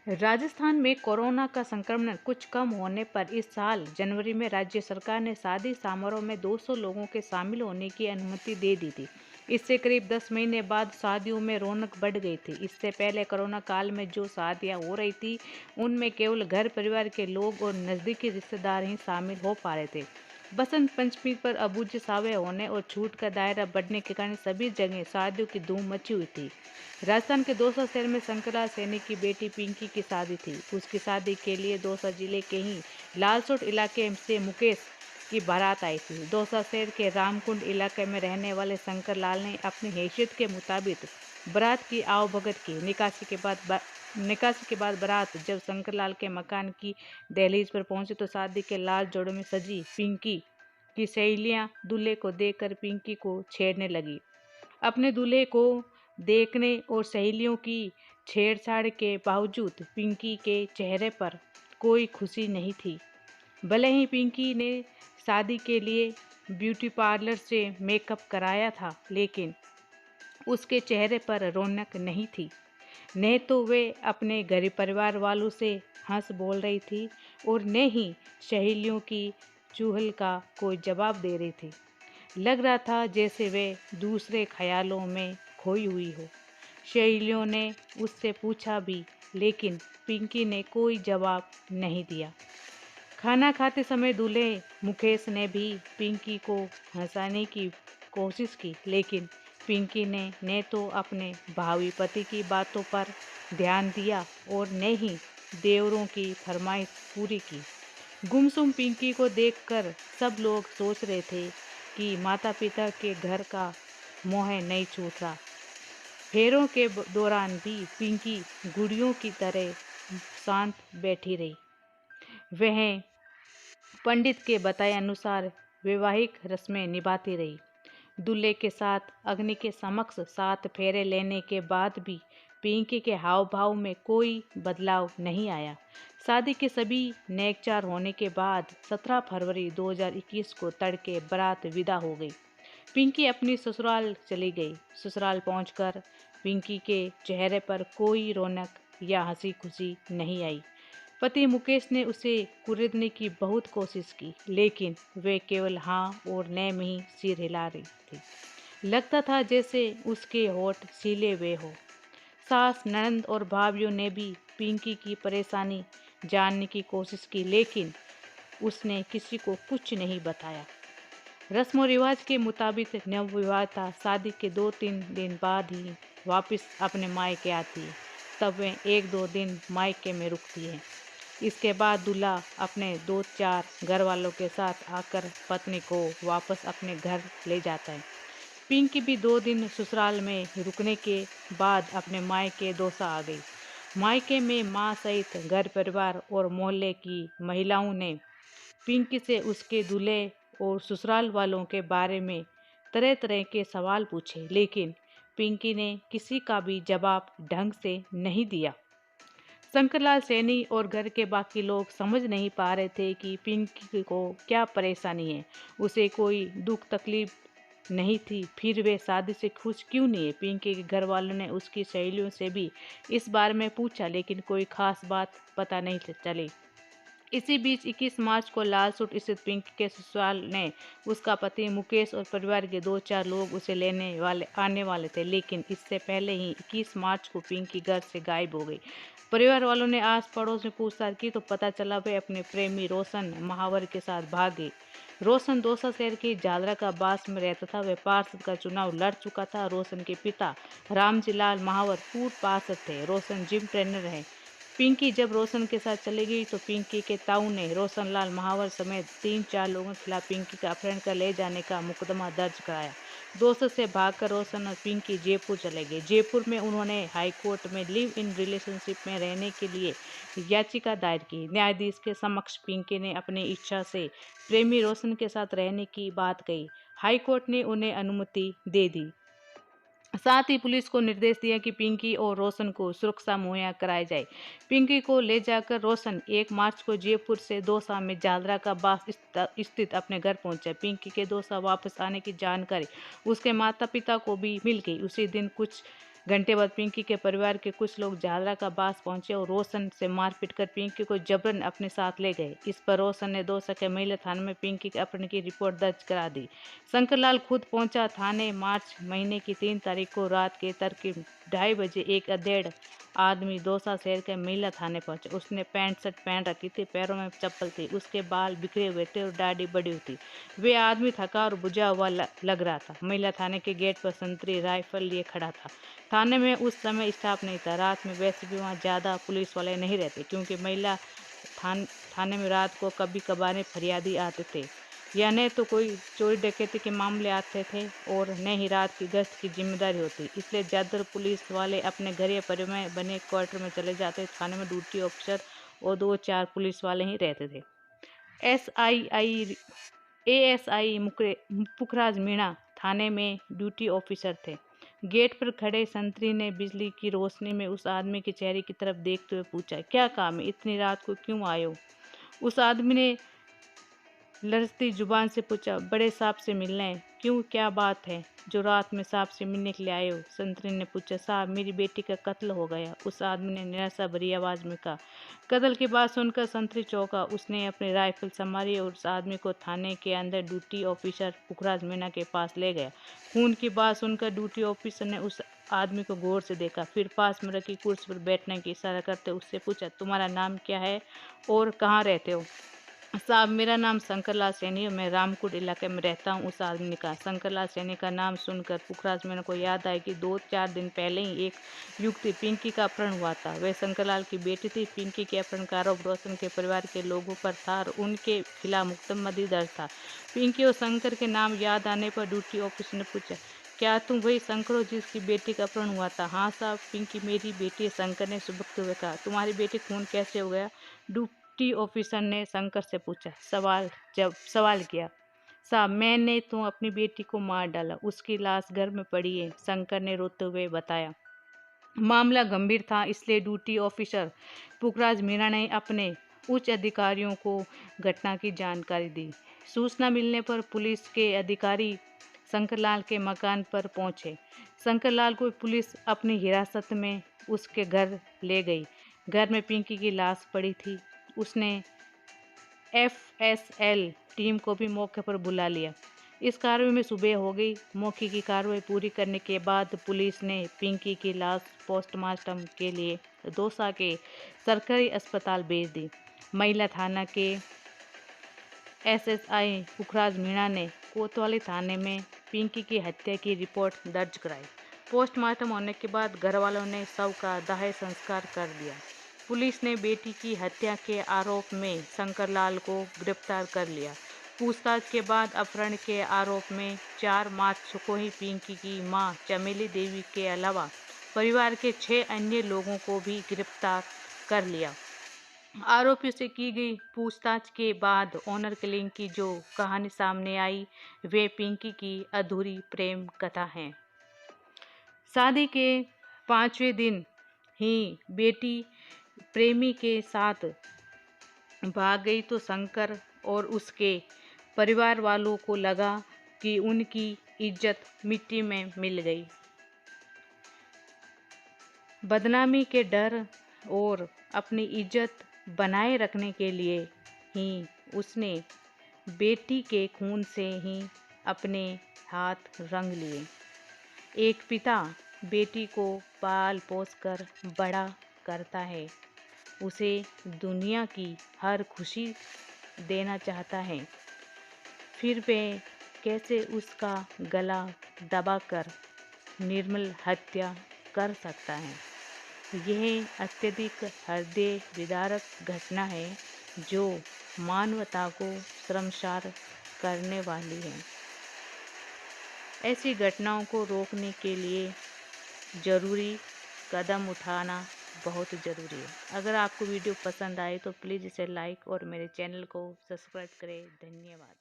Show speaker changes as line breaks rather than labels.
राजस्थान में कोरोना का संक्रमण कुछ कम होने पर इस साल जनवरी में राज्य सरकार ने शादी समारोह में 200 लोगों के शामिल होने की अनुमति दे दी थी। इससे करीब 10 महीने बाद शादियों में रौनक बढ़ गई थी। इससे पहले कोरोना काल में जो शादियां हो रही थी उनमें केवल घर परिवार के लोग और नज़दीकी रिश्तेदार ही शामिल हो पा रहे थे। बसंत पंचमी पर अबूझ सावे होने और छूट का दायरा बढ़ने के कारण सभी जगह शादियों की धूम मची हुई थी। राजस्थान के दौसा शहर में शंकरलाल सैनी की बेटी पिंकी की शादी थी। उसकी शादी के लिए दौसा जिले के ही लालसोट इलाके से मुकेश की बारात आई थी। दौसा शहर के रामकुंड इलाके में रहने वाले शंकरलाल ने अपनी हैसियत के मुताबिक बारात की आवभगत की। निकासी के बाद बारात जब शंकरलाल के मकान की दहलीज पर पहुंची तो शादी के लाल जोड़े में सजी पिंकी की सहेलियां दूल्हे को देखकर पिंकी को छेड़ने लगी। अपने दूल्हे को देखने और सहेलियों की छेड़छाड़ के बावजूद पिंकी के चेहरे पर कोई खुशी नहीं थी। भले ही पिंकी ने शादी के लिए ब्यूटी पार्लर से मेकअप कराया था, लेकिन उसके चेहरे पर रौनक नहीं थी। न तो वे अपने घर परिवार वालों से हंस बोल रही थी और न ही सहेलियों की चुहल का कोई जवाब दे रही थी। लग रहा था जैसे वे दूसरे ख्यालों में खोई हुई हो। सहेलियों ने उससे पूछा भी, लेकिन पिंकी ने कोई जवाब नहीं दिया। खाना खाते समय दूल्हे मुकेश ने भी पिंकी को हंसाने की कोशिश की, लेकिन पिंकी ने न तो अपने भावी पति की बातों पर ध्यान दिया और न ही देवरों की फरमाइश पूरी की। गुमसुम पिंकी को देखकर सब लोग सोच रहे थे कि माता पिता के घर का मोह नहीं छूट रहा। फेरों के दौरान भी पिंकी गुड़ियों की तरह शांत बैठी रही। वह पंडित के बताए अनुसार वैवाहिक रस्में निभाती रही। दूल्हे के साथ अग्नि के समक्ष 7 फेरे लेने के बाद भी पिंकी के हाव भाव में कोई बदलाव नहीं आया। शादी के सभी नेकचार होने के बाद 17 फरवरी 2021 को तड़के बारात विदा हो गई। पिंकी अपनी ससुराल चली गई। ससुराल पहुंचकर पिंकी के चेहरे पर कोई रौनक या हंसी खुशी नहीं आई। पति मुकेश ने उसे कुरेदने की बहुत कोशिश की, लेकिन वे केवल हाँ और न में ही सिर हिला रही थी। लगता था जैसे उसके होठ सीले हुए हो। सास, ननद और भाभियों ने भी पिंकी की परेशानी जानने की कोशिश की, लेकिन उसने किसी को कुछ नहीं बताया। रस्म और रिवाज के मुताबिक नवविवाहिता शादी के 2-3 दिन बाद ही वापस अपने मायके आती है। तब वे 1-2 दिन मायके में रुकती है। इसके बाद दूल्हा अपने 2-4 घर वालों के साथ आकर पत्नी को वापस अपने घर ले जाता है। पिंकी भी 2 दिन ससुराल में रुकने के बाद अपने मायके दौसा आ गई। मायके में माँ सहित घर परिवार और मोहल्ले की महिलाओं ने पिंकी से उसके दूल्हे और ससुराल वालों के बारे में तरह तरह के सवाल पूछे, लेकिन पिंकी ने किसी का भी जवाब ढंग से नहीं दिया। शंकरलाल सैनी और घर के बाकी लोग समझ नहीं पा रहे थे कि पिंकी को क्या परेशानी है। उसे कोई दुख तकलीफ नहीं थी, फिर वे शादी से खुश क्यों नहीं है। पिंकी के घर वालों ने उसकी सहेलियों से भी इस बारे में पूछा, लेकिन कोई खास बात पता नहीं चली। इसी बीच 21 मार्च को लालसोट स्थित पिंकी के ससुराल ने उसका पति मुकेश और परिवार के 2-4 लोग उसे आने वाले थे, लेकिन इससे पहले ही 21 मार्च को पिंकी घर से गायब हो गई। परिवार वालों ने आस पड़ोस में पूछताछ की तो पता चला वे अपने प्रेमी रोशन महावर के साथ भाग गई। रोशन दौसा शहर के जालरा का बास में रहता था। वह पार्षद का चुनाव लड़ चुका था। रोशन के पिता रामजी लाल महावर पूर्व पार्षद थे। रोशन जिम ट्रेनर है। पिंकी जब रोशन के साथ चली गई तो पिंकी के ताऊ ने रोशन लाल महावर समेत 3-4 लोगों के खिलाफ पिंकी का अपहरण कर ले जाने का मुकदमा दर्ज कराया। दोस्तों से भागकर रोशन और पिंकी जयपुर चले गए। जयपुर में उन्होंने हाईकोर्ट में लिव इन रिलेशनशिप में रहने के लिए याचिका दायर की। न्यायाधीश के समक्ष पिंकी ने अपनी इच्छा से प्रेमी रोशन के साथ रहने की बात कही। हाईकोर्ट ने उन्हें अनुमति दे दी। साथ ही पुलिस को निर्देश दिया कि पिंकी और रोशन को सुरक्षा मुहैया कराई जाए। पिंकी को ले जाकर रोशन 1 मार्च को जयपुर से दौसा में जालरा का बास स्थित अपने घर पहुंचा। पिंकी के दौसा वापस आने की जानकारी उसके माता पिता को भी मिल गई। उसी दिन कुछ घंटे बाद पिंकी के परिवार के कुछ लोग झालरा का पास पहुंचे और रोशन से मारपीट कर पिंकी को जबरन अपने साथ ले गए। इस पर रोशन ने 2 सके महिला थाने में पिंकी के अपहरण की रिपोर्ट दर्ज करा दी। शंकरलाल खुद पहुंचा थाने। मार्च महीने की 3 तारीख को रात के तकरीबन 2:30 बजे एक अधेड़ आदमी दौसा शहर के महिला थाने पहुंचा। उसने पैंट शर्ट पहन रखी थी, पैरों में चप्पल थी, उसके बाल बिखरे हुए थे और दाढ़ी बड़ी हुई थी। वे आदमी थका और बुझा हुआ लग रहा था। महिला थाने के गेट पर संतरी राइफल लिए खड़ा था। थाने में उस समय स्टाफ नहीं था। रात में वैसे भी वहाँ ज़्यादा पुलिस वाले नहीं रहते, क्योंकि महिला थाने में रात को कभी कभार फरियादी आते थे, या न तो कोई चोरी डकैती के मामले आते थे और न ही रात की गश्त की जिम्मेदारी होती। इसलिए ज़्यादातर पुलिस वाले अपने घर या परिवार में बने क्वार्टर में चले जाते। थाने में ड्यूटी ऑफिसर और 2-4 पुलिस वाले ही रहते थे। ASI पुखराज मीणा थाने में ड्यूटी ऑफिसर थे। गेट पर खड़े संतरी ने बिजली की रोशनी में उस आदमी के चेहरे की तरफ देखते हुए पूछा, क्या काम है? इतनी रात को क्यों आए हो? उस आदमी ने लरजती जुबान से पूछा, बड़े साहब से मिलना है। क्यों, क्या बात है जो रात में साहब से मिलने के लिए आए हो? संतरी ने पूछा, साहब मेरी बेटी का कत्ल हो गया। उस आदमी ने निराशा भरी आवाज में कहा। कत्ल की बात सुनकर संतरी चौंका। उसने अपनी राइफल संभाली और उस आदमी को थाने के अंदर ड्यूटी ऑफिसर पुखराज मीणा के पास ले गया। खून की बात सुनकर ड्यूटी ऑफिसर ने उस आदमी को गौर से देखा, फिर पास में रखी कुर्सी पर बैठने की इशारा करते उससे पूछा, तुम्हारा नाम क्या है और कहाँ रहते हो? साहब मेरा नाम शंकरलाल सैनी है, मैं रामकुट इलाके में रहता हूँ। उस आदमी ने कहा। शंकरलाल सैनी का नाम सुनकर पुखराज मीणा को याद आया कि 2-4 दिन पहले ही एक युवती पिंकी का अपहरण हुआ था। वह शंकरलाल की बेटी थी। पिंकी के अपहरण का आरोप रोशन के परिवार के लोगों पर था और उनके खिलाफ मुकदमा दर्ज था। पिंकी और शंकर के नाम याद आने पर ड्यूटी ऑफिसर ने पूछा, क्या तुम वही शंकर हो जिसकी बेटी का अपहरण हुआ था? हाँ साहब, पिंकी मेरी बेटी है, शंकर ने सुबकते हुए कहा। तुम्हारी बेटी खून कैसे हो गया? ड्यूटी ऑफिसर ने शंकर से पूछा। सवाल किया। साहब मैंने तो अपनी बेटी को मार डाला, उसकी लाश घर में पड़ी है, शंकर ने रोते हुए बताया। मामला गंभीर था, इसलिए ड्यूटी ऑफिसर पुखराज मीणा ने अपने उच्च अधिकारियों को घटना की जानकारी दी। सूचना मिलने पर पुलिस के अधिकारी शंकरलाल के मकान पर पहुंचे। शंकरलाल को पुलिस अपनी हिरासत में उसके घर ले गई। घर में पिंकी की लाश पड़ी थी। उसने FSL टीम को भी मौके पर बुला लिया। इस कार्रवाई में सुबह हो गई। मौके की कार्रवाई पूरी करने के बाद पुलिस ने पिंकी की लाश पोस्टमार्टम के लिए दौसा के सरकारी अस्पताल भेज दी। महिला थाना के SSI पुखराज मीणा ने कोतवाली थाने में पिंकी की हत्या की रिपोर्ट दर्ज कराई। पोस्टमार्टम होने के बाद घरवालों ने शव का दाह संस्कार कर दिया। पुलिस ने बेटी की हत्या के आरोप में शंकरलाल को गिरफ्तार कर लिया। पूछताछ के बाद अपहरण के आरोप में 4 मार्च को ही पिंकी की मां चमेली देवी के अलावा परिवार के 6 अन्य लोगों को भी गिरफ्तार कर लिया। आरोपियों से की गई पूछताछ के बाद ऑनर किलिंग की जो कहानी सामने आई, वे पिंकी की अधूरी प्रेम कथा है। शादी के 5वें दिन ही बेटी प्रेमी के साथ भाग गई तो शंकर और उसके परिवार वालों को लगा कि उनकी इज्जत मिट्टी में मिल गई। बदनामी के डर और अपनी इज्जत बनाए रखने के लिए ही उसने बेटी के खून से ही अपने हाथ रंग लिए। एक पिता बेटी को पाल पोस कर बड़ा करता है, उसे दुनिया की हर खुशी देना चाहता है, फिर वह कैसे उसका गला दबाकर निर्मल हत्या कर सकता है। यह अत्यधिक हृदय विदारक घटना है जो मानवता को शर्मसार करने वाली है। ऐसी घटनाओं को रोकने के लिए ज़रूरी कदम उठाना बहुत ज़रूरी है। अगर आपको वीडियो पसंद आए तो प्लीज़ इसे लाइक और मेरे चैनल को सब्सक्राइब करें। धन्यवाद।